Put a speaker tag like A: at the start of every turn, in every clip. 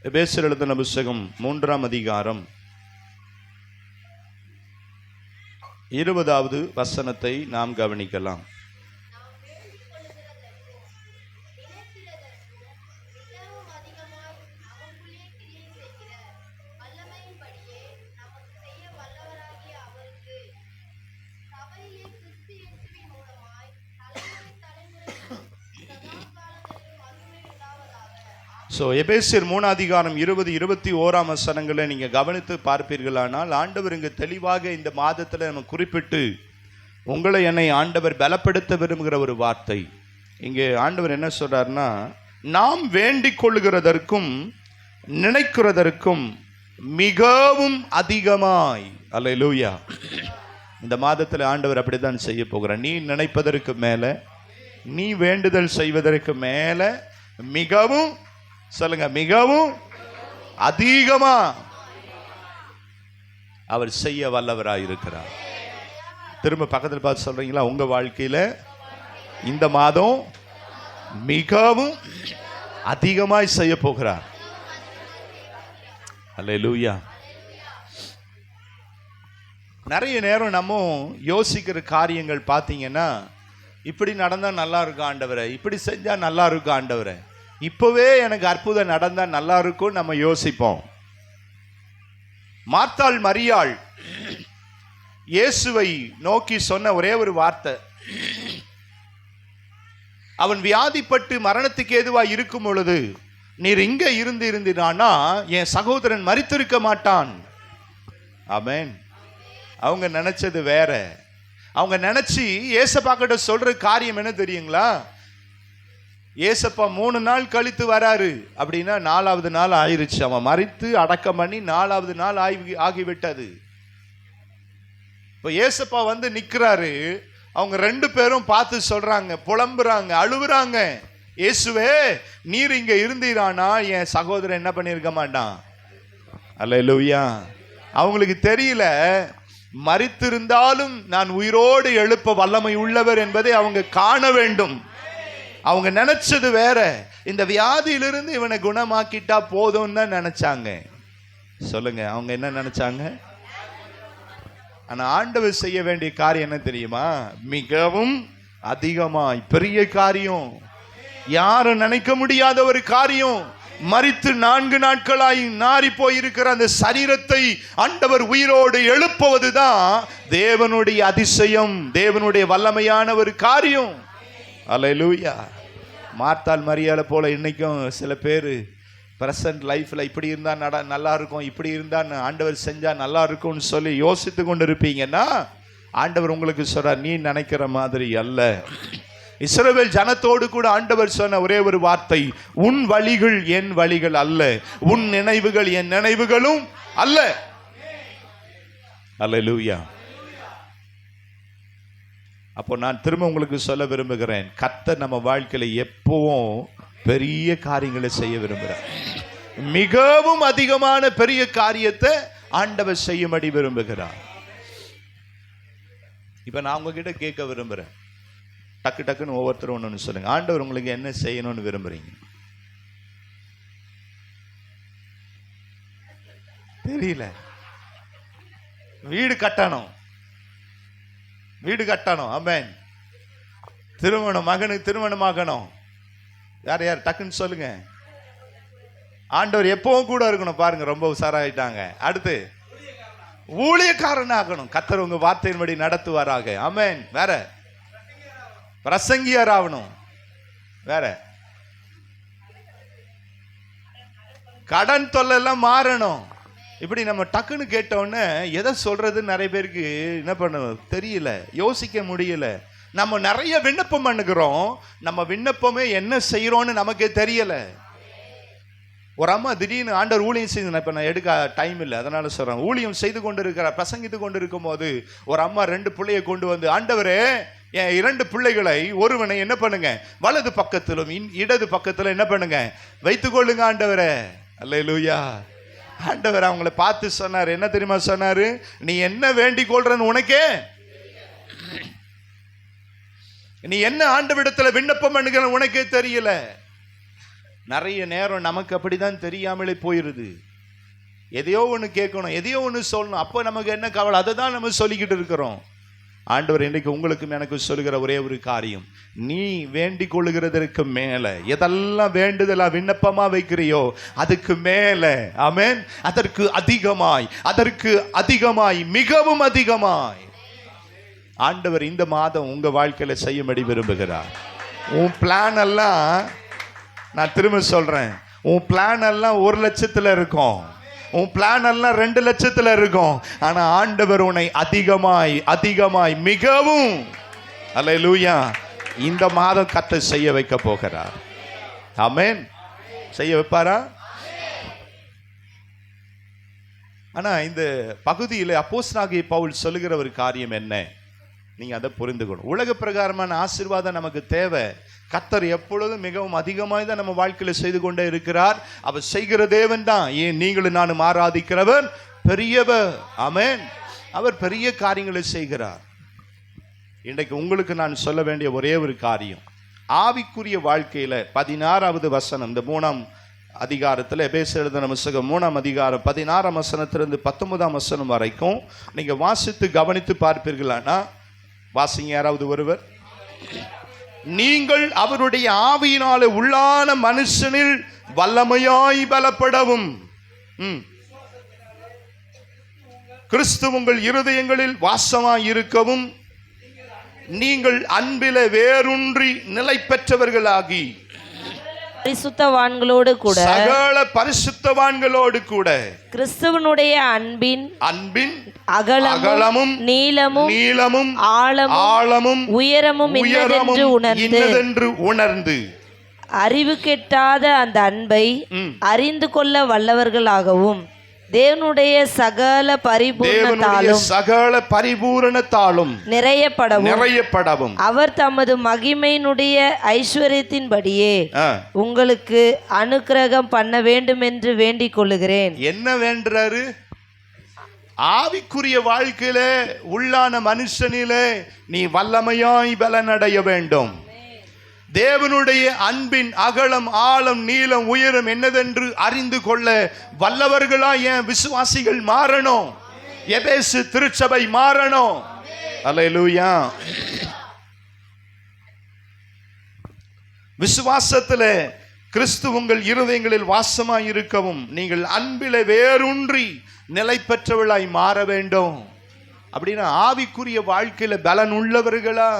A: எபேசியர் எழுதின புத்தகம் 3ஆம் அதிகாரம் 20வது வசனத்தை நாம் கவனிக்கலாம். எபேசியர் 3 அதிகாரம் 20-21 வசனங்களை நீங்க கவனித்து பார்ப்பீர்களானால் ஆண்டவர் இங்கு தெளிவாக இந்த மாதத்தில் நம்ம குறிப்பிட்டு உங்களை என்னை ஆண்டவர் பலப்படுத்த விரும்புகிற ஒரு வார்த்தை. இங்கே ஆண்டவர் என்ன சொல்றாருன்னா, நாம் வேண்டிக் கொள்ளுகிறதற்கும் நினைக்கிறதற்கும் மிகவும் அதிகமாய். அல்லேலூயா. இந்த மாதத்தில் ஆண்டவர் அப்படித்தான் செய்ய போகிறார். நீ நினைப்பதற்கு மேல, நீ வேண்டுதல் செய்வதற்கு மேல மிகவும், சொல்லுங்க, மிகவும் அதிகமா அவர் செய்ய வல்லவராய் இருக்கிறார். திரும்ப பக்கத்தில் பார்த்து சொல்றீங்களா, உங்க வாழ்க்கையில இந்த மாதம் மிகவும் அதிகமாய் செய்ய போகிறார். அல்லேலூயா. நிறைய நேரம் நம்ம யோசிக்கிற காரியங்கள் பார்த்தீங்கன்னா, இப்படி நடந்தா நல்லா இருக்கும் ஆண்டவரே, இப்படி செஞ்சா நல்லா இருக்கும் ஆண்டவரே, இப்பவே எனக்கு அற்புதம் நடந்தா நல்லா இருக்கும் நம்ம யோசிப்போம். மார்த்தாள் மரியாள் இயேசுவை நோக்கி சொன்ன ஒரே ஒரு வார்த்தை, அவன் வியாதிப்பட்டு மரணத்துக்கு ஏதுவாய் இருக்கும் பொழுது நீர் இங்க இருந்திருந்தானா என் சகோதரன் மரித்திருக்க மாட்டான். ஆமென். அவங்க நினைச்சது வேற. அவங்க நினைச்சு ஏசப்பா கிட்ட சொல்ற காரியம் என்ன தெரியுங்களா? ஏசப்பா 3 நாள் கழித்து வராரு அப்படின்னா 4வது நாள் ஆயிருச்சு. அவன் மரித்து அடக்கம் பண்ணி 4வது நாள் ஆகிவிட்டது. இப்போ ஏசப்பா வந்து நிக்கிறாரு. அவங்க 2 பேரும் பார்த்து சொல்றாங்க, புலம்புறாங்க, அழுவுறாங்க, இயேசுவே நீர் இங்க இருந்தீரானா என் சகோதரன் என்ன பண்ணிருக்க மாட்டான். அல்லேலூயா. அவங்களுக்கு தெரியல, மரித்திருந்தாலும் நான் உயிரோடு எழுப்ப வல்லமை உள்ளவர் என்பதை அவங்க காண வேண்டும். அவங்க நினைச்சது வேற. இந்த வியாதியிலிருந்து இவனை குணமாக்கிட்டா போதும் தான் நினைச்சாங்க. சொல்லுங்க, அவங்க என்ன நினைச்சாங்க? ஆனா ஆண்டவர் செய்ய வேண்டிய காரியம் என்ன தெரியுமா? மிகவும் அதிகமாய் பெரிய காரியம், யாரும் நினைக்க முடியாத ஒரு காரியம். மரித்து 4 நாட்களாய் நாறி போயிருக்கிற அந்த சரீரத்தை ஆண்டவர் உயிரோடு எழுப்புவதுதான் தேவனுடைய அதிசயம், தேவனுடைய வல்லமையான ஒரு காரியம். அல்லேலூயா. மார்த்தாள் மரியாளை போல இன்னைக்கும் சில பேர் பிரசன்ட் லைஃப்ல இப்படி இருந்தா நல்லா இருக்கும், இப்படி இருந்தா ஆண்டவர் செஞ்சா நல்லா இருக்கும்னு சொல்லி யோசித்து கொண்டு இருப்பீங்கன்னா, ஆண்டவர் உங்களுக்கு சொல்றார், நீ நினைக்கிற மாதிரி அல்ல. இஸ்ரவேல் ஜனத்தோடு கூட ஆண்டவர் சொன்ன ஒரே ஒரு வார்த்தை, உன் வழிகள் என் வழிகள் அல்ல, உன் நினைவுகள் என் நினைவுகளும் அல்ல. அல்லேலூயா. அப்போ நான் திரும்ப உங்களுக்கு சொல்ல விரும்புகிறேன், கர்த்தர் நம்ம வாழ்க்கையில எப்பவும் பெரிய காரியங்களை செய்ய விரும்புகிறார். மிகவும் அதிகமான பெரிய காரியத்தை ஆண்டவர் செய்யும்படி விரும்புகிறார். இப்ப நான் உங்ககிட்ட கேட்க விரும்புறேன், டக்கு டக்குன்னு ஒவ்வொருத்தரும் ஒன்று சொல்லுங்க. ஆண்டவர் உங்களுக்கு என்ன செய்யணும்னு விரும்புறீங்க? தெரியல. வீடு கட்டணும், வீடு கட்டணும். ஆமென். திருமணம், மகனுக்கு திருமணமாகணும். யார் யார் டக்குன்னு சொல்லுங்க. ஆண்டவர் எப்பவும் கூட இருக்கணும். பாருங்க, ரொம்ப உஷாராயிட்டாங்க. அடுத்து ஊழியக்காரன் ஆகணும். கர்த்தர் உங்க வார்த்தையின்படி நடத்துவாராக. ஆமென். வேற பிரசங்கியார் ஆகணும். வேற கடன் தொல்லை எல்லாம் மாறணும். இப்படி நம்ம டக்குன்னு கேட்டோன்னே எதை சொல்றதுன்னு நிறைய பேருக்கு என்ன பண்ணணும் தெரியல, யோசிக்க முடியல. நம்ம நிறைய விண்ணப்பம் பண்ணுகிறோம், நம்ம விண்ணப்பமே என்ன செய்யறோம்னு நமக்கே தெரியல. ஒரு அம்மா திடீர்னு ஆண்டவர் ஊழியம் செய்து, இப்ப நான் எடுக்க டைம் இல்லை அதனால சொல்றேன், ஊழியம் செய்து கொண்டு இருக்கிறார், பிரசங்கித்து கொண்டு இருக்கும் போது ஒரு அம்மா 2 பிள்ளையை கொண்டு வந்து, ஆண்டவரே என் 2 பிள்ளைகளை ஒருவனை என்ன பண்ணுங்க வலது பக்கத்திலும் இடது பக்கத்துல என்ன பண்ணுங்க வைத்துக் கொள்ளுங்க ஆண்டவரே. அல்லேலூயா. ஆண்டவர் அவங்களை பார்த்து சொன்னார், என்ன தெரியுமா சொன்னாரு? நீ என்ன வேண்டிக் கொள்றன்னு உனக்கே, நீ என்ன ஆண்டவரிடத்துல விண்ணப்பம் பண்ணுகிற உனக்கே தெரியல. நிறைய நேரம் நமக்கு அப்படிதான் தெரியாமலே போயிருது. எதையோ ஒன்று கேட்கணும், எதையோ ஒன்று சொல்லணும், அப்போ நமக்கு என்ன கவலை, அதை தான் நம்ம சொல்லிக்கிட்டு இருக்கிறோம். ஆண்டவர் இன்றைக்கு உங்களுக்கும் எனக்கு சொல்லுகிற ஒரே ஒரு காரியம், நீ வேண்டிக் கொள்ளுகிறதற்கு மேல எதெல்லாம் வேண்டுதலா விண்ணப்பமா வைக்கிறியோ அதுக்கு மேல, ஆமென், அதற்கு அதிகமாய் மிகவும் அதிகமாய் ஆண்டவர் இந்த மாதம் உங்க வாழ்க்கையில செய்யும்படி விரும்புகிறார். உன் பிளான் எல்லாம், நான் திரும்ப சொல்றேன், உன் பிளான் எல்லாம் 1 லட்சத்துல இருக்கும், உன் பிளான் எல்லாம் 2 லட்சத்துல இருக்கும். ஆனா ஆண்டவர் உன்னை அதிகமாய் மிகவும், அல்லேலூயா, இந்த மாதம் கர்த்தர் செய்ய வைக்க போகிறார். ஆமென். செய்ய வைப்பாரா? ஆனா இந்த பகுதியில் அப்போஸ்தலனாகிய பவுல் சொல்லுகிற ஒரு காரியம் என்ன, நீங்க அதை புரிந்துக்கணும். உலக பிரகாரமான ஆசீர்வாதம் நமக்கு தேவை. கர்த்தர் எப்பொழுதும் மிகவும் அதிகமாக தான் நம்ம வாழ்க்கையில செய்து கொண்டே இருக்கிறார். அவர் செய்கிற தேவன் தான். ஏன் நீங்களும் நானும் ஆராதிக்கிறவர் பெரியவர். ஆமென். அவர் பெரிய காரியங்களை செய்கிறார். இன்றைக்கு உங்களுக்கு நான் சொல்ல வேண்டிய ஒரே ஒரு காரியம், ஆவிக்குரிய வாழ்க்கையில 16வது வசனம், இந்த 3ஆம் அதிகாரத்தில், எபேசியர் எழுதின புத்தகம் 3ஆம் அதிகாரம் 16ஆம் வசனத்திலிருந்து 19ஆம் வசனம் வரைக்கும் நீங்க வாசித்து கவனித்து பார்ப்பீர்களானா, வாசிங்க யாராவது ஒருவர். நீங்கள் அவருடைய ஆவியினாலே உள்ளான மனுஷனில் வல்லமையாய் பலப்படவும், கிறிஸ்து உங்கள் இருதயங்களில் வாசமாய் இருக்கவும், நீங்கள் அன்பிலே வேரூன்றி நிலை பெற்றவர்களாகி
B: பரிசுத்தவான்களோடு கூட,
A: சகல பரிசுத்தவான்களோடு கூட
B: கிறிஸ்துவனுடைய அன்பின்
A: அகலமும் நீளமும் ஆழமும்
B: உயரமும்
A: இன்னதென்று உணர்ந்து
B: அறிவு கெட்டாத அந்த அன்பை அறிந்து கொள்ள வல்லவர்களாகவும், தேவனுடைய சகல பரிபூரணத்தாலும் நிறையப்படவும் அவர் தமது மகிமையினுடைய ஐஸ்வர்யத்தின்படியே உங்களுக்கு அனுக்கிரகம் பண்ண வேண்டும் என்று வேண்டிக் கொள்ளுகிறேன்.
A: என்ன வேண்டுறாரு? ஆவிக்குரிய வாழ்க்கையில உள்ளான மனுஷனிலே நீ வல்லமையாய் பலனடைய வேண்டும். தேவனுடைய அன்பின் அகலம் ஆழம் நீளம் உயரம் என்னதென்று அறிந்து கொள்ள வல்லவர்களாய் என் விசுவாசிகள் மாறணும். எபேசு திருச்சபை மாறணும். அல்லேலூயா. விசுவாசத்திலே கிறிஸ்து உங்கள் இருதயங்களில் வாசமாய் இருக்கவும், நீங்கள் அன்பிலே வேரூன்றி நிலை பெற்றவர்களாய் மாற வேண்டும். அப்படின்னா ஆவிக்குரிய வாழ்க்கையில பலன் உள்ளவர்களா,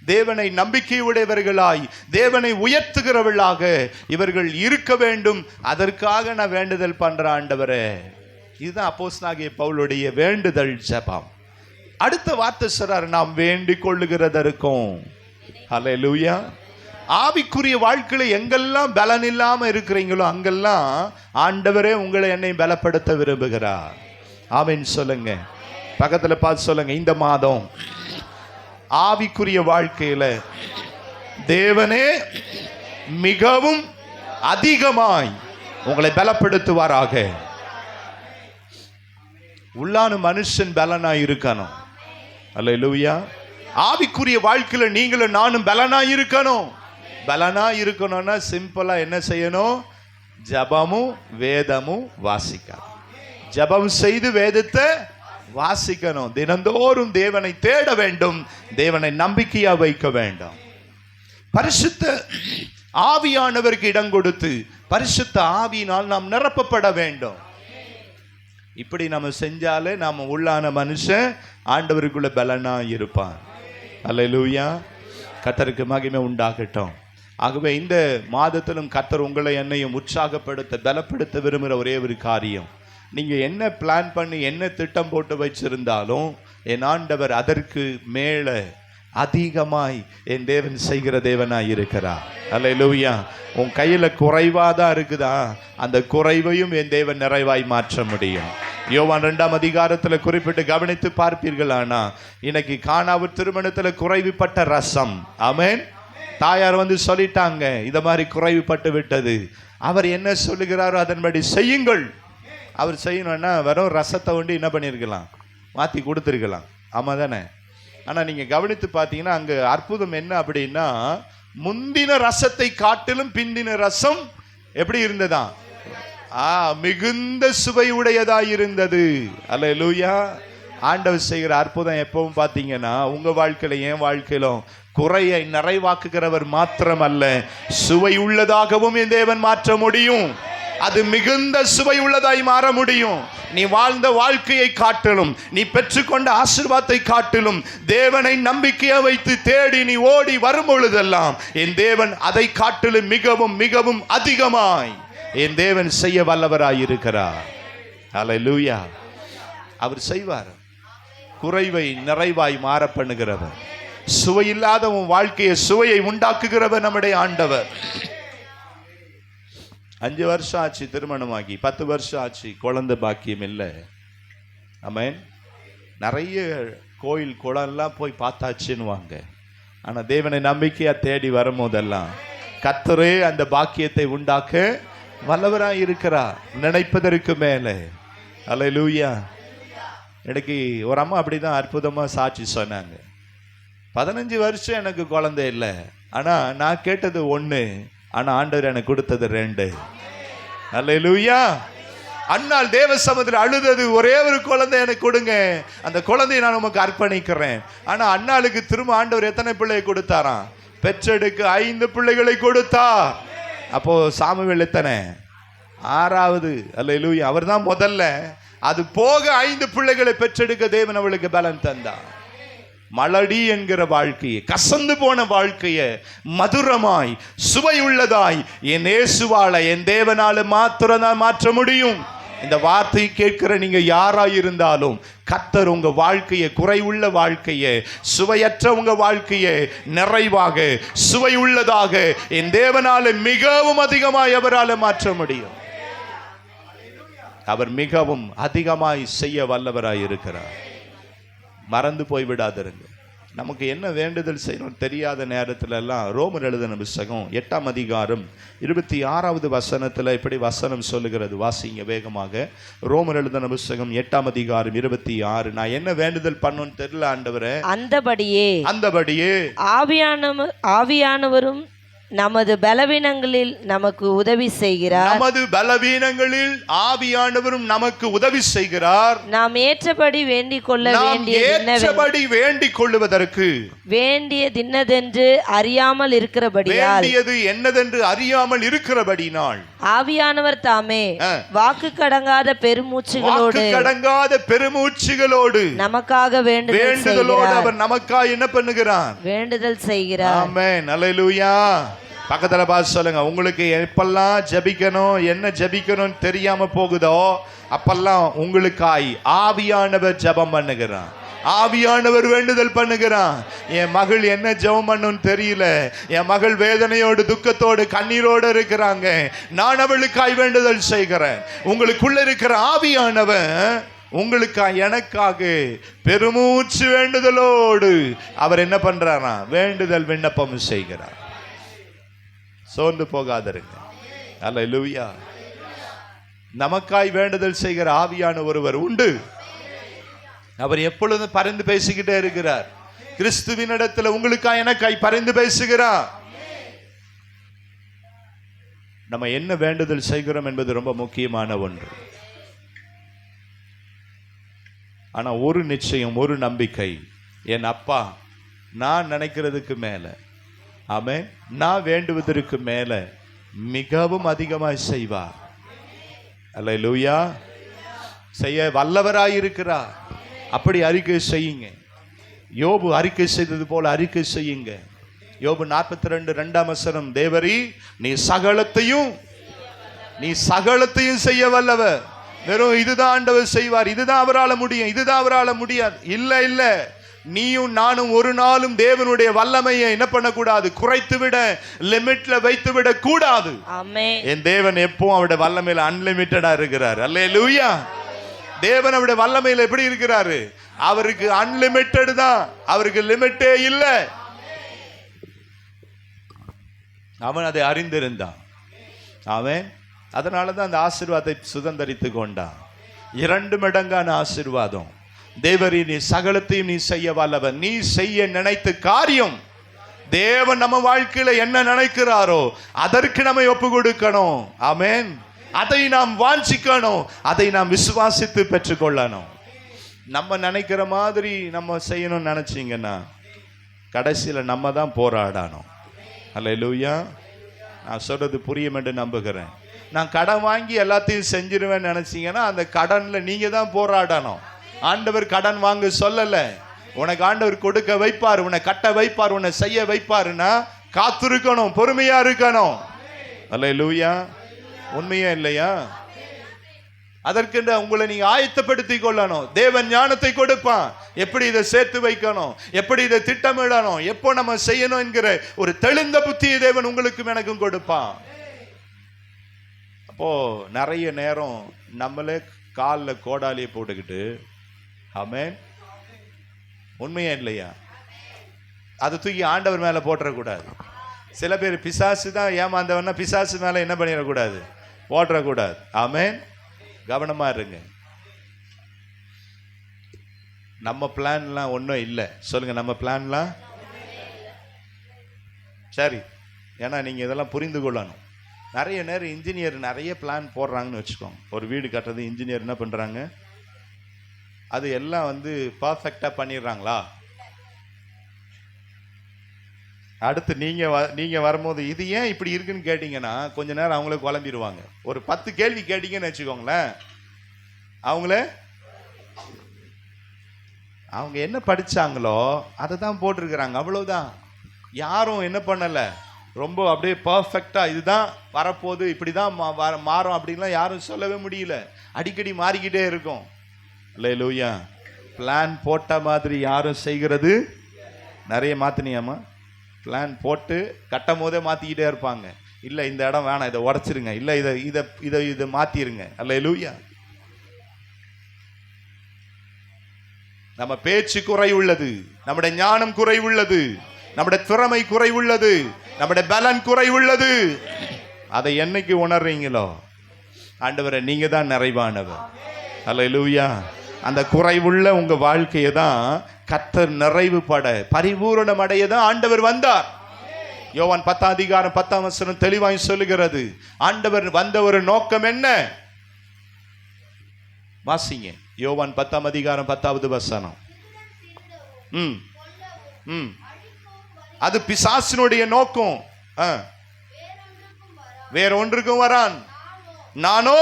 A: தேவனை நம்பிக்கையுடையவர்களாய் தேவனை உயர்த்துகிறவர்களாக இவர்கள் இருக்க வேண்டும். அதற்காக நான் வேண்டுதல் பண்ற ஆண்டவரே. இதுதான் அப்போஸ்தலனாகிய பவுலுடைய வேண்டுதல் ஜெபம். அடுத்த வார்த்தை சொல்றார், நாம் வேண்டிக் கொள்ளுகிறதற்கும். ஹல்லேலூயா. ஆவிக்குரிய வாழ்க்கையில எங்கெல்லாம் பலன் இல்லாம இருக்கிறீங்களோ அங்கெல்லாம் ஆண்டவரே உங்களை என்னை பலப்படுத்த விரும்புகிறார். ஆமென் சொல்லுங்க. பக்கத்துல பார்த்து சொல்லுங்க, இந்த மாதம் ஆவிக்குரிய வாழ்க்கையில தேவனே மிகவும் அதிகமாய் உங்களை பலப்படுத்துவாராக. உள்ளான மனுஷன் பலனாய் இருக்கணும். அல்லேலூயா. ஆவிக்குரிய வாழ்க்கையில நீங்களும் நானும் பலனாய் இருக்கணும். பலனாய் இருக்கணும்னா சிம்பிளா என்ன செய்யணும்? ஜபமும் வேதமும் வாசிக்கணும். ஜபம் செய்து வேதத்தை வாசிக்கணும். தினந்தோறும் தேவனை தேட வேண்டும். தேவனை நம்பிக்கையா வைக்க வேண்டும். பரிசுத்த ஆவியானவருக்கு இடம் கொடுத்து பரிசுத்த ஆவியினால் நாம் நிரப்பப்பட வேண்டும். இப்படி நம்ம செஞ்சாலே நாம உள்ளான மனுஷன் ஆண்டவருக்குள்ள பலனா இருப்பான். அல்லேலூயா. கர்த்தருக்கு மகிமை உண்டாகட்டும். ஆகவே இந்த மாதத்திலும் கர்த்தர் உங்களை என்னையும் உற்சாகப்படுத்த பலப்படுத்த விரும்புகிற ஒரே ஒரு காரியம், நீங்க என்ன பிளான் பண்ணி என்ன திட்டம் போட்டு வச்சிருந்தாலும் என் ஆண்டவர் அதற்கு மேல அதிகமாய் என் தேவன் செய்கிற தேவனாய் இருக்கிறார். அல்லேலூயா. உன் கையில குறைவாதான் இருக்குதா, அந்த குறைவையும் என் தேவன் நிறைவாய் மாற்ற முடியும். யோவான் 2ஆம் அதிகாரத்தில் குறிப்பிட்டு கவனித்து பார்ப்பீர்களானா, இன்னைக்கு கானாவூர் திருமணத்தில் குறைவுபட்ட ரசம், ஆமென், தாயார் வந்து சொல்லிட்டாங்க இத மாதிரி குறைவுபட்டு விட்டது. அவர் என்ன சொல்லுகிறாரோ அதன்படி செய்யுங்கள். அவர் செய்யணும்னா வெறும் ரசத்தை கொண்டு என்ன பண்ணியிருக்கலாம், மாற்றி கொடுத்துருக்கலாம். ஆமாம் தானே? ஆனால் நீங்கள் கவனித்து பார்த்தீங்கன்னா அங்கே அற்புதம் என்ன அப்படின்னா, முந்தின ரசத்தை காட்டிலும் பிந்தின ரசம் எப்படி இருந்ததா? மிகுந்த சுவை உடையதாய் இருந்தது. அல்லேலூயா. ஆண்டவர் செய்கிற அற்புதம் எப்பவும் பார்த்தீங்கன்னா உங்க வாழ்க்கையில என் வாழ்க்கையிலும் குறையை நிறைவாக்குகிறவர் மாத்திரமல்ல, சுவை உள்ளதாகவும் என் தேவன் மாற்ற முடியும். அது மிகுந்த சுவை உள்ளதாய் மாற முடியும். நீ வாழ்ந்த வாழ்க்கையை காட்டிலும், நீ பெற்றுக்கொண்ட ஆசீர்வாதத்தை காட்டிலும், தேவனை நம்பிக்கையை வைத்து தேடி நீ ஓடி வரும் பொழுதெல்லாம் என் தேவன் அதை காட்டிலும் மிகவும் மிகவும் அதிகமாய் என் தேவன் செய்ய வல்லவராய் இருக்கிறார். அல்லேலூயா. அவர் செய்வார். குறைவை நிறைவாய் மாற பண்ணுகிறவர், சுவையில்லாத உன் வாழ்க்கையை சுவையை உண்டாக்குகிறவர் நம்முடைய ஆண்டவர். 5 வருஷம் ஆச்சு திருமணமாகி, 10 வருஷம் ஆச்சு, குழந்தை பாக்கியம் இல்லை. ஆமென். நிறைய கோயில் குளம்லாம் போய் பார்த்தாச்சுன்னுவாங்க. ஆனால் தேவனை நம்பிக்கையா தேடி வரும்போதெல்லாம் கர்த்தரே அந்த பாக்கியத்தை உண்டாக்க வல்லவராய் இருக்கிறார், நினைப்பதற்கு மேலே. அல்லேலூயா. எனக்கு ஒரு அம்மா அப்படிதான் அற்புதமா சாட்சி சொன்னாங்க. 15 வருஷம் எனக்கு குழந்தை இல்லை, ஆனா நான் கேட்டது 1, ஆனா ஆண்டவர் எனக்கு கொடுத்தது 2. அல்லேலூயா. அண்ணால் தேவ சமூகத்தில் அழுதது, ஒரே ஒரு குழந்தை எனக்கு கொடுங்க, அந்த குழந்தையை நான் உமக்கு அர்ப்பணிக்கிறேன். ஆனா அண்ணாளுக்கு திரும்ப ஆண்டவர் எத்தனை பிள்ளையை கொடுத்தாராம்? பெற்றெடுக்க 5 பிள்ளைகளை கொடுத்தார். அப்போ சாமுவேல் எத்தனை? 6வது. அல்லேலூயா. அவர் தான் முதல்ல. அது போக 5 பிள்ளைகளை பெற்றெடுக்க தேவன் அவளுக்கு பலன் தந்தார். மலடி என்கிற வாழ்க்கையை, கசந்து போன வாழ்க்கையை மதுரமாய் சுவை உள்ளதாய் என் இயேசுவால, என் தேவனால மாத்திரம் மாற்ற முடியும். இந்த வார்த்தையை கேட்கிற நீங்க யாராய் இருந்தாலும் கர்த்தர் உங்க வாழ்க்கையை, குறைவுள்ள வாழ்க்கையை, சுவையற்ற உங்க வாழ்க்கையை நிறைவாக சுவை உள்ளதாக என் தேவனால மிகவும் அதிகமாய் அவரால் மாற்ற முடியும். அவர் மிகவும் அதிகமாய் செய்ய வல்லவராய் இருக்கிறார். மறந்து போய்விடாதிருங்க. நமக்கு என்ன வேண்டுதல் செய்யணும் தெரியாத நேரத்துல எல்லாம் ரோமர் எழுதின புத்தகம் 8ஆம் அதிகாரம் 26வது வசனத்துல இப்படி வசனம் சொல்லுகிறது. வாசிங்க வேகமாக. ரோமர் எழுதின புத்தகம் 8ஆம் அதிகாரம் 26. நான் என்ன வேண்டுதல் பண்ணணும்னு தெரியல ஆண்டவரே. அந்தபடியே
B: ஆவியானவரும் நமது பலவீனங்களில் நமக்கு உதவி செய்கிறார்.
A: நமது பலவீனங்களில் ஆவியானவரும் நமக்கு உதவி செய்கிறார்.
B: நாம் ஏற்றபடி வேண்டிக்
A: கொள்ளுவதற்கு
B: வேண்டியது என்னதென்று அறியாமல் இருக்கிறபடியால்
A: ஆவியானவர்
B: தாமே வாக்கு கடங்காத பெருமூச்சுகளோடு நமக்காக வேண்டுதலோடு
A: அவர் நமக்காக என்ன பண்ணுகிறார்?
B: வேண்டுதல் செய்கிறார்.
A: ஆமென். அல்லேலூயா. பக்கத்துல பார்த்து சொல்லுங்க, உங்களுக்கு எப்பெல்லாம் ஜபிக்கணும், என்ன ஜபிக்கணும் தெரியாம போகுதோ அப்பெல்லாம் உங்களுக்காய் ஆவியானவர் ஜபம் பண்ணுகிறான், ஆவியானவர் வேண்டுதல் பண்ணுகிறான். என் மகள் என்ன ஜெபம் பண்ணணும்னு தெரியல, என் மகள் வேதனையோடு துக்கத்தோடு கண்ணீரோடு இருக்கிறாங்க, நான் அவளுக்காய் வேண்டுதல் செய்கிறேன். உங்களுக்குள்ள இருக்கிற ஆவியானவர் உங்களுக்காக எனக்காக பெருமூச்சு வேண்டுதலோடு அவர் என்ன பண்றாரா? வேண்டுதல் விண்ணப்பம் செய்கிறார். சோர்ந்து போகாதருங்க. அல்லேலூயா. நமக்காய் வேண்டுதல் செய்கிற ஆவியான ஒருவர் உண்டு. அவர் எப்பொழுதும் பரிந்து பேசிக்கிட்டே இருக்கிறார். கிறிஸ்துவின் இடத்துல உங்களுக்காய் எனக்காய் பரிந்து பேசுகிறார். நம்ம என்ன வேண்டுதல் செய்கிறோம் என்பது ரொம்ப முக்கியமான ஒன்று. ஆனா ஒரு நிச்சயம், ஒரு நம்பிக்கை, என் அப்பா நான் நினைக்கிறதுக்கு மேல, ஆமென், நான் வேண்டுவதற்கு மேல மிகவும் அதிகமாய் செய்வார். அல்லேலூயா. செய்ய வல்லவராய் இருக்கிறார். அப்படி அறிக்கை செய்யுங்க. யோபு அறிக்கை செய்தது போல அறிக்கை செய்யுங்க. யோபு 42:2 வசனம், தேவரீ நீ சகலத்தையும் செய்ய வல்லவர். வெறும் இதுதான் ஆண்டவர் செய்வார், இதுதான் அவரால் முடியும், இதுதான் அவரால் முடியாது, இல்ல. நீயும் நானும் ஒரு நாளும் தேவனுடைய வல்லமையை என்ன பண்ணக்கூடாது? குறைத்து விட, லிமிட்ல வைத்து விட கூடாது. என் தேவன் எப்பவும் அவருடைய வல்லமையில அன்லிமிட்டடா இருக்கிறார். அல்லேலூயா. தேவன் அவருடைய வல்லமையில எப்படி இருக்கிறாரு? அவருக்கு அன்லிமிட்டட் தான், அவருக்கு லிமிட்டே இல்லை. அவன் அதை அறிந்திருந்தான். அவன் அதனாலதான் அந்த ஆசீர்வாதத்தை சுதந்தரித்து கொண்டான். 2 மடங்கான ஆசீர்வாதம். தேவரீ நீ சகலத்தையும் நீ செய்ய வல்லவர். நீ செய்ய நினைத்த காரியம் தேவன் நம்ம வாழ்க்கையில என்ன நினைக்கிறாரோ அதற்கு நம்ம ஒப்பு கொடுக்கணும். ஆமென். அதை நாம் வாஞ்சிக்கணும், அதை நாம் விசுவாசித்து பெற்றுக்கொள்ளணும். நம்ம நினைக்கிற மாதிரி நம்ம செய்யணும்னு நினைச்சீங்கன்னா கடைசியில நம்ம தான் போராடணும். அல்லேலூயா. நான் சொல்றது புரியும் என்று நம்புகிறேன். நான் கடன் வாங்கி எல்லாத்தையும் செஞ்சிருவேன்னு நினைச்சீங்கன்னா அந்த கடன்ல நீங்க தான் போராடணும். ஆண்டவர் கடன் வாங்க சொல்லல. உனக்கு ஆண்டவர் கொடுக்க வைப்பார், உன்னை கட்ட வைப்பார், உன்னை செய்ய வைப்பாருன்னா காத்திருக்கணும், பொறுமையா இருக்கணும். அல்லேலூயா. உண்மையா இல்லையா? அதற்கென்று உங்களை நீங்க ஆயத்தப்படுத்திக் கொள்ளணும். தேவன் ஞானத்தை கொடுப்பான். எப்படி இதை சேர்த்து வைக்கணும், எப்படி இதை திட்டமிடணும், எப்போ நம்ம செய்யணும் என்கிற ஒரு தெளிந்த புத்தியை தேவன் உங்களுக்கும் எனக்கும் கொடுப்பான். அப்போ நிறைய நேரம் நம்மளே காலில் கோடாலியை போட்டுக்கிட்டு, ஆமென், உண்மையா இல்லையா, அதை தூக்கி ஆண்டவர் மேல போட்டுறக்கூடாது. சில பேர் பிசாசு தான் ஏமாந்தவன்னா பிசாசு மேல என்ன பண்ணிடக்கூடாது, போட்டுறக்கூடாது. ஆமென். கவனமா இருங்க. நம்ம பிளான்லாம் ஒன்றும் இல்லை. சொல்லுங்க, நம்ம பிளான்லாம் சரி. ஏன்னா நீங்க இதெல்லாம் புரிந்து கொள்ளணும். நிறைய நேரம் இன்ஜினியர் நிறைய பிளான் போடுறாங்கன்னு வச்சுக்கோங்க. ஒரு வீடு கட்டுறது இன்ஜினியர் என்ன பண்றாங்க, அது எல்லாம் வந்து பர்ஃபெக்டா பண்ணிடுறாங்களா? அடுத்து நீங்க வரும்போது இது ஏன் இப்படி இருக்குன்னு கேட்டீங்கன்னா கொஞ்ச நேரம் அவங்களே குழம்பிடுவாங்க. ஒரு 10 கேள்வி கேட்டீங்கன்னு வச்சுக்கோங்களேன், அவங்க என்ன படிச்சாங்களோ அதை தான் போட்டிருக்கிறாங்க, அவ்வளவுதான். யாரும் என்ன பண்ணல ரொம்ப அப்படியே பர்ஃபெக்டா இதுதான் வரப்போகுது, இப்படிதான் மாறும் அப்படின்லாம் யாரும் சொல்லவே முடியல. அடிக்கடி மாறிக்கிட்டே இருக்கும். அல்லேலூயா. பிளான் போட்ட மாதிரி யாரும் செய்கிறது நிறைய மாத்தினியாமா? பிளான் போட்டு கட்டும் போதே மாத்திக்கிட்டே இருப்பாங்க. இல்லை இந்த இடம் வேணாம், இதை உடைச்சிருங்க, இல்லை இதை மாத்திருங்க. அல்லேலூயா. நம்ம பேச்சு குறை உள்ளது, நம்முடைய ஞானம் குறை உள்ளது, நம்முடைய திறமை குறை உள்ளது, நம்முடைய பலன் குறை உள்ளது. அதை என்னைக்கு உணர்றீங்களோ ஆண்டவரே நீங்க தான் நிறைவானவர். அல்லேலூயா. அந்த குறைவுள்ள உங்க வாழ்க்கையை தான் கர்த்தர் நிறைவுபட பரிபூரணம் அடைய தான் ஆண்டவர் வந்தார். யோவான் 10:10 தெளிவாய் சொல்லுகிறது. ஆண்டவர் வந்த ஒரு நோக்கம் என்ன? வாசிங்க. யோவான் 10:10. அது பிசாசினுடைய நோக்கம். வேற ஒன்றுக்கும் வரான். நானோ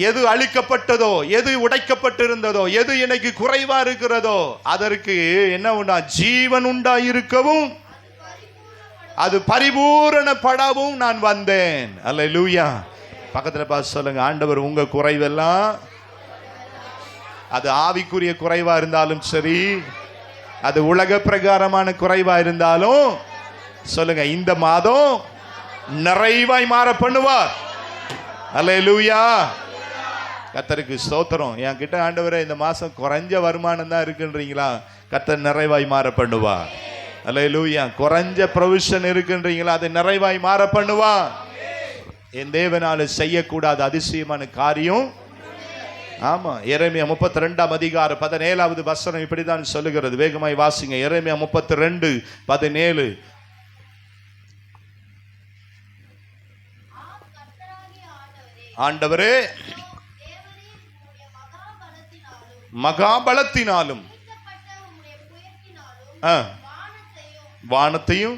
A: எது அழிக்கப்பட்டதோ, எது உடைக்கப்பட்டிருந்ததோ, எது எனக்கு குறைவா இருக்கிறதோ அதற்கு என்ன உண்டா, ஜீவன் உண்டாயிருக்கவும் அது பரிபூரணப்படவும் நான் வந்தேன். அல்லேலூயா. பக்கத்துல பார்த்து சொல்லுங்க, ஆண்டவர் உங்க குறைவெல்லாம், அது ஆவிக்குரிய குறைவா இருந்தாலும் சரி, அது உலக பிரகாரமான குறைவா இருந்தாலும் சொல்லுங்க, இந்த மாதம் நிறைவாய் மாற பண்ணுவார். அல்லேலூயா. கர்த்தருக்கு ஸ்தோத்திரம். என் கிட்ட ஆண்டவரே இந்த மாசம் குறைஞ்ச வருமானம் தான் இருக்குன்றீங்களா, கர்த்தர் நிறைவாய் மாற பண்ணுவார். அல்லேலூயா. குறைஞ்ச ப்ரொவிஷன் இருக்குன்றீங்களா, அதை நிறைவாய் மாற பண்ணுவார். என் தேவனால செய்யக்கூடாத அதிசயமான காரியம். ஆமா. எரேமியா 32:17 இப்படிதான் சொல்லுகிறது. வேகமாய் வாசிங்க. எரேமியா 32:17. ஆண்டவரே மகாபலத்தினாலும் வானத்தையும்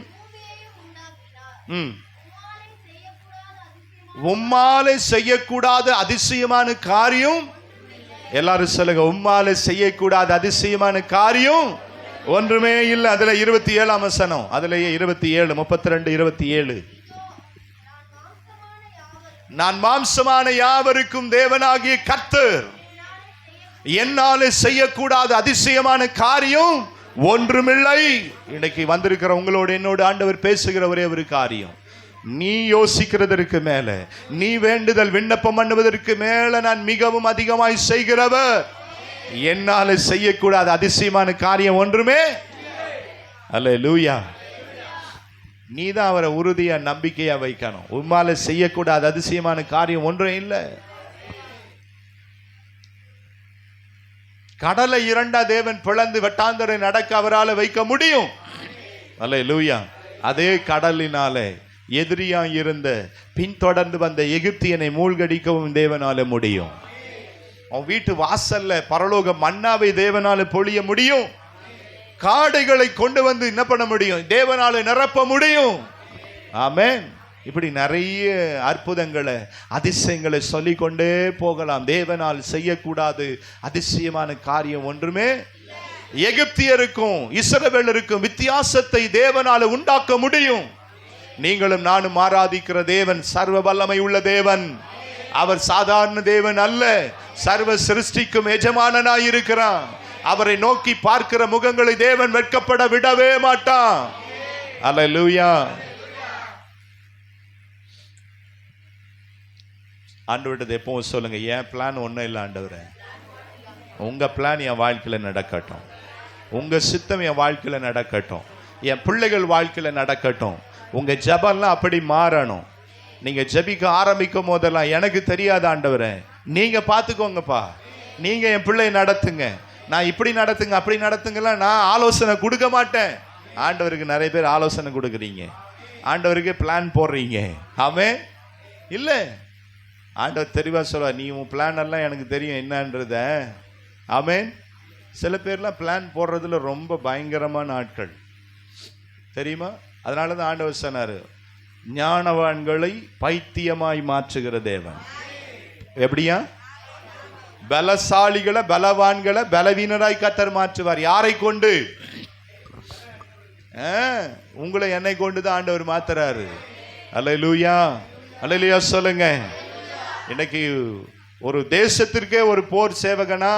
A: உம்மாலே செய்யக்கூடாத அதிசயமான காரியம். எல்லாரும் சொல்லுங்க, உம்மாலே செய்யக்கூடாத அதிசயமான காரியம் ஒன்றுமே இல்லை. அதுல 27 அதுலயே 27 32:27. நான் மாம்சமான யாவருக்கும் தேவனாகிய கர்த்தர், என்னாலே செய்யக்கூடாத அதிசயமான காரியம் ஒன்றுமில்லை. இன்னைக்கு வந்திருக்கிற உங்களோடு என்னோடு ஆண்டவர் பேசுகிற ஒரே ஒரு காரியம், நீ யோசிக்கிறதற்கு மேல, நீ வேண்டுதல் விண்ணப்பம் பண்ணுவதற்கு மேல நான் மிகவும் அதிகமாய் செய்கிறவர். என்னால செய்யக்கூடாத அதிசயமான காரியம் ஒன்றுமே. அல்லேலூயா. நீ தான் அவரை உறுதியா நம்பிக்கையா வைக்கணும். உம்மால செய்யக்கூடாத அதிசயமான காரியம் ஒன்றும் இல்லை. கடலை 2 தேவன் பிளந்து வெட்டாந்தரை நடக்க அவரால் வைக்க முடியும். அல்லேலூயா. அதே கடலினாலே எதிரியா இருந்த பின்தொடர்ந்து வந்த எகிப்தியனை மூழ்கடிக்கவும் தேவனால முடியும். அவன் வீட்டு வாசல்ல பரலோக மன்னாவை தேவனால பொழிய முடியும். காடைகளை கொண்டு வந்து என்ன பண்ண முடியும்? தேவனால நிரப்ப முடியும். ஆமென். இப்படி நிறைய அற்புதங்களை அதிசயங்களை சொல்லிக்கொண்டே போகலாம். தேவனால் செய்யக்கூடாது அதிசயமான காரியம் ஒன்றுமே. எகிப்தியருக்கும் இஸ்ரவேலருக்கும் வித்தியாசத்தை தேவனால உண்டாக்க முடியும். நீங்களும் நானும் ஆராதிக்கிற தேவன் சர்வ வல்லமை உள்ள தேவன். அவர் சாதாரண தேவன் அல்ல, சர்வ சிருஷ்டிக்கும் எஜமானனாய் இருக்கிறான். அவரை நோக்கி பார்க்கிற முகங்களை தேவன் வெட்கப்பட விடவே மாட்டான். அல்லேலூயா. ஆண்டவர்கிட்ட எப்பவும் சொல்லுங்க, என் பிளான் ஒன்றும் இல்லை ஆண்டவரே, உங்க பிளான் என் வாழ்க்கையில் நடக்கட்டும், உங்க சித்தம் என் வாழ்க்கையில் நடக்கட்டும், என் பிள்ளைகள் வாழ்க்கையில் நடக்கட்டும். உங்க ஜெபம்லாம் அப்படி மாறணும். நீங்க ஜெபிக்க ஆரம்பிக்கும் போதெல்லாம் எனக்கு தெரியாத ஆண்டவரே, நீங்க பார்த்துக்கோங்கப்பா, நீங்க என் பிள்ளையை நடத்துங்க, நான் இப்படி நடத்துங்க அப்படி நடத்துங்கலாம் நான் ஆலோசனை கொடுக்க மாட்டேன். ஆண்டவருக்கு நிறைய பேர் ஆலோசனை கொடுக்குறீங்க, ஆண்டவருக்கு பிளான் போடுறீங்க. ஆமே இல்லை, ஆண்டவர் தெளிவாக சொல்ல, நீ உன் பிளான் எல்லாம் எனக்கு தெரியும் என்னன்றத. ஆமென். சில பேர்லாம் பிளான் போடுறதுல ரொம்ப பயங்கரமான ஆட்கள் தெரியுமா? அதனால தான் ஆண்டவர் சொன்னார், ஞானவான்களை பைத்தியமாய் மாற்றுகிற தேவன். எப்படியா? பலசாலிகளை பலவான்களை பலவீனராய் கர்த்தர் மாற்றுவார். யாரை கொண்டு? உங்களை என்னை கொண்டு தான் ஆண்டவர் மாத்துறாரு. அல்லேலூயா, அல்லேலூயா சொல்லுங்க. இன்னைக்கு ஒரு தேசத்திற்கே ஒரு போர் சேவகனா,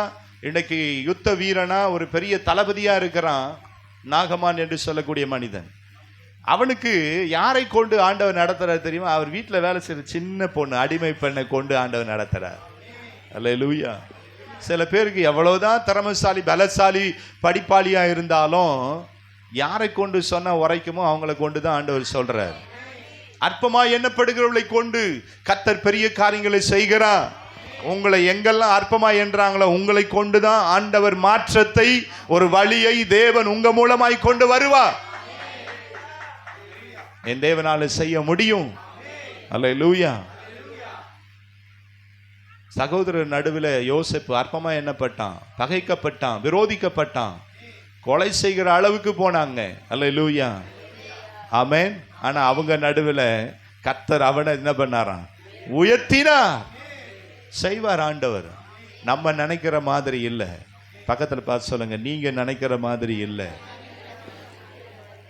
A: இன்னைக்கு யுத்த வீரனா, ஒரு பெரிய தளபதியா இருக்கிறான் நாகமான் என்று சொல்லக்கூடிய மனிதன். அவனுக்கு யாரை கொண்டு ஆண்டவர் நடத்துறாரு தெரியுமா? அவர் வீட்டில் வேலை செய்யற சின்ன பொண்ணு, அடிமை பெண்ணை கொண்டு ஆண்டவர் நடத்துறார். அல்லேலூயா. சில பேருக்கு எவ்வளவுதான் திறமைசாலி பலசாலி படிப்பாளியா இருந்தாலும் யாரை கொண்டு சொன்ன உரைக்குமோ அவங்களை கொண்டு தான் ஆண்டவர் சொல்றார். அற்பமா எண்ணப்படுகிறவர்களை கொண்டு கர்த்தர் பெரிய காரியங்களை செய்கிறார். உங்களை எங்கெல்லாம் அற்பமா என்றாங்களோ உங்களை கொண்டுதான் ஆண்டவர் மாற்றத்தை, ஒரு வழியை தேவன் உங்க மூலமாய் கொண்டு வருவார். என் தேவனால செய்ய முடியும். அல்லேலூயா. சகோதரர் நடுவில் யோசேப்பு அற்பமா எண்ணப்பட்டான், பகைக்கப்பட்டான், விரோதிக்கப்பட்டான், கொலை செய்கிற அளவுக்கு போனாங்க. அல்லேலூயா. ஆமென். ஆனா அவங்க நடுவில் கர்த்தர் அவனை என்ன பண்ணாராம்? உயர்த்தினார். செய்வார் ஆண்டவர். நம்ம நினைக்கிற மாதிரி இல்லை. பக்கத்தில் பார்த்து சொல்லுங்க, நீங்க நினைக்கிற மாதிரி இல்லை.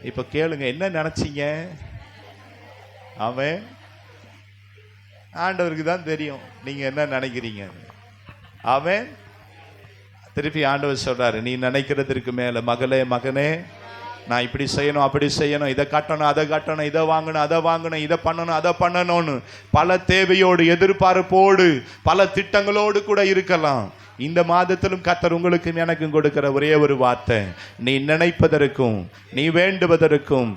A: இப்ப கேளுங்க, என்ன நினைச்சீங்க? ஆமென். ஆண்டவருக்கு தான் தெரியும் நீங்க என்ன நினைக்கிறீங்க. ஆமென். திருப்பி ஆண்டவர் சொல்றாரு, நீ நினைக்கிறதுக்கு மேல மகளே மகனே, நான் இப்படி செய்யணும் அப்படி செய்யணும், இதை கட்டணும் அதை கட்டணும், இதை வாங்கணும் அதை வாங்கணும், இதை பண்ணணும் அதை பண்ணணும்னு பல தேவையோடு எதிர்பார்ப்போடு பல திட்டங்களோடு கூட இருக்கலாம். இந்த மாதத்திலும் கர்த்தர் உங்களுக்கும் எனக்கும் கொடுக்கிற ஒரே ஒரு வார்த்தை, நீ நினைப்பதற்கும் நீ வேண்டுவதற்கும்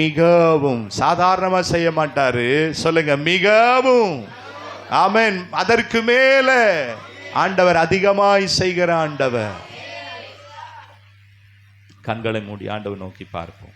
A: மிகவும் சாதாரணமா செய்ய மாட்டாரு. சொல்லுங்க, மிகவும். ஆமென். அதற்கு மேல ஆண்டவர் அதிகமாய் செய்கிற ஆண்டவர். கண்களை மூடி ஆண்டவர் நோக்கி பார்ப்போம்.